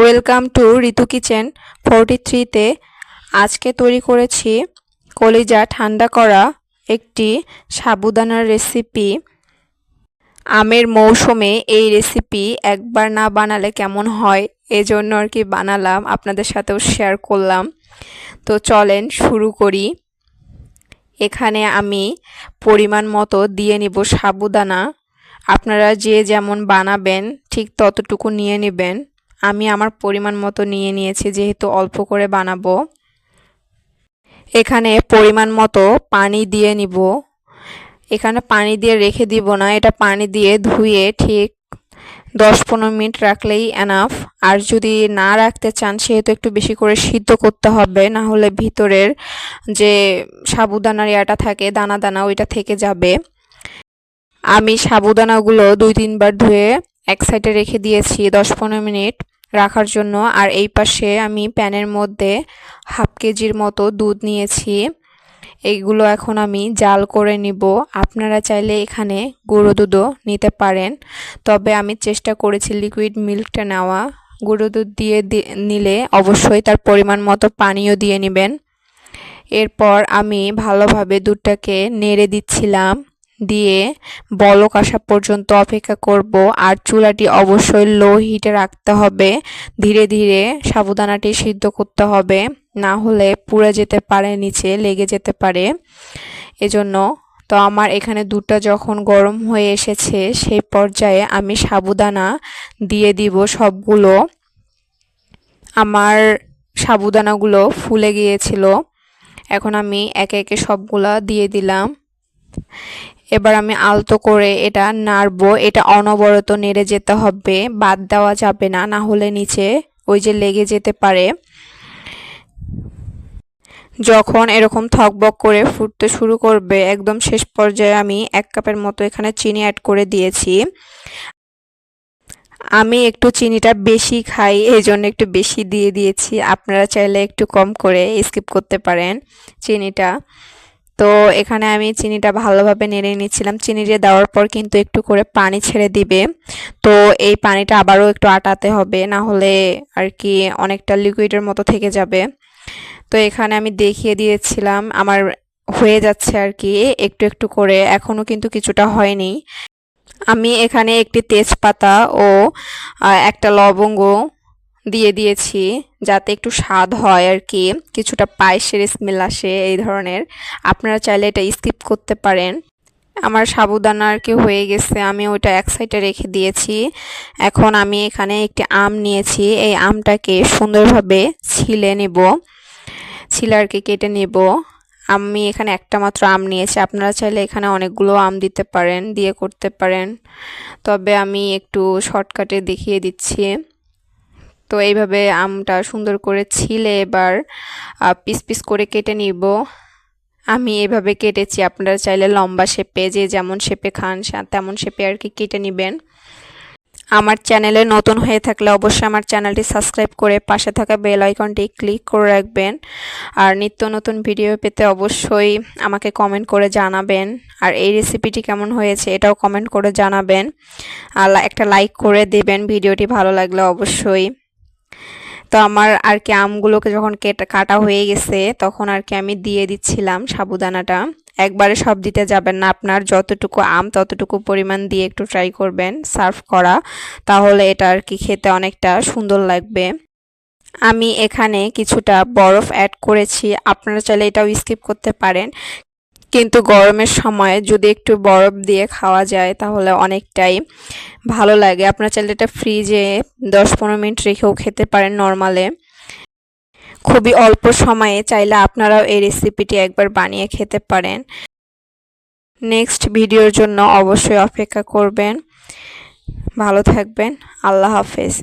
Welcome to Ritu kitchen 43-তে আজকে তৈরি করেছি কলিজা ঠান্ডা করা একটি সাবুদানার রেসিপি। আমের মৌসুমে এই রেসিপি একবার না বানালে কেমন হয়, এজন্য আর কি বানালাম, আপনাদের সাথেও শেয়ার করলাম। তো চলেন শুরু করি। এখানে আমি পরিমাণ মতো দিয়ে নিব সাবুদানা। আপনারা যে যেমন বানাবেন ঠিক ততটুকু নিয়ে নেবেন। আমি আমার পরিমাণ মতো নিয়ে নিয়েছি, যেহেতু অল্প করে বানাবো। এখানে পরিমাণ মতো পানি দিয়ে নিব। এখানে পানি দিয়ে রেখে দিব না, এটা পানি দিয়ে ধুয়ে ঠিক 10-15 মিনিট রাখলেই এনাফ। আর যদি না রাখতে চান সেহেতু একটু বেশি করে সিদ্ধ করতে হবে, না হলে ভিতরের যে সাবুদানার ইয়াটা থাকে দানা দানা ওইটা থেকে যাবে। আমি সাবুদানাগুলো 2-3 বার ধুয়ে এক সাইডে রেখে দিয়েছি 10-15 মিনিট রাখার জন্য। আর এই পাশে আমি প্যানের মধ্যে 1/2 কেজির মতো দুধ নিয়েছি। এইগুলো এখন আমি জাল করে নিব। আপনারা চাইলে এখানে গুঁড়ো দুধও নিতে পারেন, তবে আমি চেষ্টা করেছি লিকুইড মিল্কটা নেওয়া। গুঁড়ো দুধ দিয়ে নিলে অবশ্যই তার পরিমাণ মতো পানিও দিয়ে নেবেন। এরপর আমি ভালোভাবে দুধটাকে নেড়ে দিচ্ছিলাম, দিয়ে বলক আসা পর্যন্ত অপেক্ষা করব। আর চুলাটি অবশ্যই লো হিটে রাখতে হবে। ধীরে ধীরে সাবুদানাটি সিদ্ধ করতে হবে, না হলে পুড়ে যেতে পারে, নিচে লেগে যেতে পারে। এজন্য তো আমার এখানে দুধটা যখন গরম হয়ে এসেছে সেই পর্যায়ে আমি সাবুদানা দিয়ে দিব সবগুলো। আমার সাবুদানাগুলো ফুলে গিয়েছিল। এখন আমি একে একে সবগুলা দিয়ে দিলাম। এবার আমি আলতো করে এটা নাড়বো। এটা অনবরত নেড়ে যেতে হবে, বাদ দেওয়া যাবে না, না হলে নিচে ওই যে লেগে যেতে পারে। যখন এরকম থকবক করে ফুটতে শুরু করবে, একদম শেষ পর্যায়ে আমি 1 কাপের মতো এখানে চিনি অ্যাড করে দিয়েছি। আমি একটু চিনিটা বেশি খাই, এই জন্য একটু বেশি দিয়ে দিয়েছি। আপনারা চাইলে একটু কম করে স্কিপ করতে পারেন চিনিটা। তো এখানে আমি চিনিটা ভালোভাবে নেড়ে নিচ্ছিলাম। চিনিটা দেওয়ার পর কিন্তু একটু করে পানি ছেড়ে দিবে। তো এই পানিটা আবারও একটু আটাতে হবে, না হলে আর কি অনেকটা লিকুইডের মতো থেকে যাবে। তো এখানে আমি দেখিয়ে দিয়েছিলাম আমার হয়ে যাচ্ছে আর কি একটু একটু করে, এখনও কিন্তু কিছুটা হয়নি। আমি এখানে একটি তেজপাতা ও একটা লবঙ্গ দিয়ে দিয়েছি, যাতে একটু স্বাদ হয় আর কি, কিছুটা পায়েসের স্মেল আসে এই ধরনের। আপনারা চাইলে এটা স্কিপ করতে পারেন। আমার সাবুদানা আর কি হয়ে গেছে, আমি ওইটা এক সাইডে রেখে দিয়েছি। এখন আমি এখানে একটি আম নিয়েছি, এই আমটাকে সুন্দরভাবে ছিলে নেব, ছিলে আর কি কেটে নেব। আমি এখানে একটা মাত্র আম নিয়েছি, আপনারা চাইলে এখানে অনেকগুলো আম দিতে পারেন, দিয়ে করতে পারেন, তবে আমি একটু শর্টকাটে দেখিয়ে দিচ্ছি। তো এইভাবে আমটা সুন্দর করে ছিলে এবার পিস পিস করে কেটে নিব। আমি এভাবে কেটেছি, আপনারা চাইলে লম্বা শেপে, যে যেমন শেপে খান তেমন শেপে আর কি কেটে নেবেন। আমার চ্যানেলে নতুন হয়ে থাকলে অবশ্যই আমার চ্যানেলটি সাবস্ক্রাইব করে পাশে থাকা বেল আইকনটি ক্লিক করে রাখবেন। আর নিত্য নতুন ভিডিও পেতে অবশ্যই আমাকে কমেন্ট করে জানাবেন। আর এই রেসিপিটি কেমন হয়েছে এটাও কমেন্ট করে জানাবেন। আর একটা লাইক করে দেবেন ভিডিওটি ভালো লাগলে অবশ্যই। তো আমার আর কি আমগুলোকে যখন কাটা হয়ে গেছে তখন আর কি আমি দিয়ে দিচ্ছিলাম সাবুদানাটা। একবারে সব দিতে যাবেন না, আপনার যতটুকু আম ততটুকু পরিমাণ দিয়ে একটু ট্রাই করবেন সার্ভ করা, তাহলে এটা আর কি খেতে অনেকটা সুন্দর লাগবে। আমি এখানে কিছুটা বরফ অ্যাড করেছি, আপনারা চাইলে এটাও স্কিপ করতে পারেন, কিন্তু গরমের সময় যদি একটু বরফ দিয়ে খাওয়া যায় তাহলে অনেকটাই ভালো লাগে। আপনারা চাইলে এটা ফ্রিজে 10-15 মিনিট রেখেও খেতে পারেন নরমালে। খুবই অল্প সময়ে চাইলে আপনারাও এই রেসিপিটি একবার বানিয়ে খেতে পারেন। নেক্সট ভিডিওর জন্য অবশ্যই অপেক্ষা করবেন। ভালো থাকবেন। আল্লাহ হাফেজ।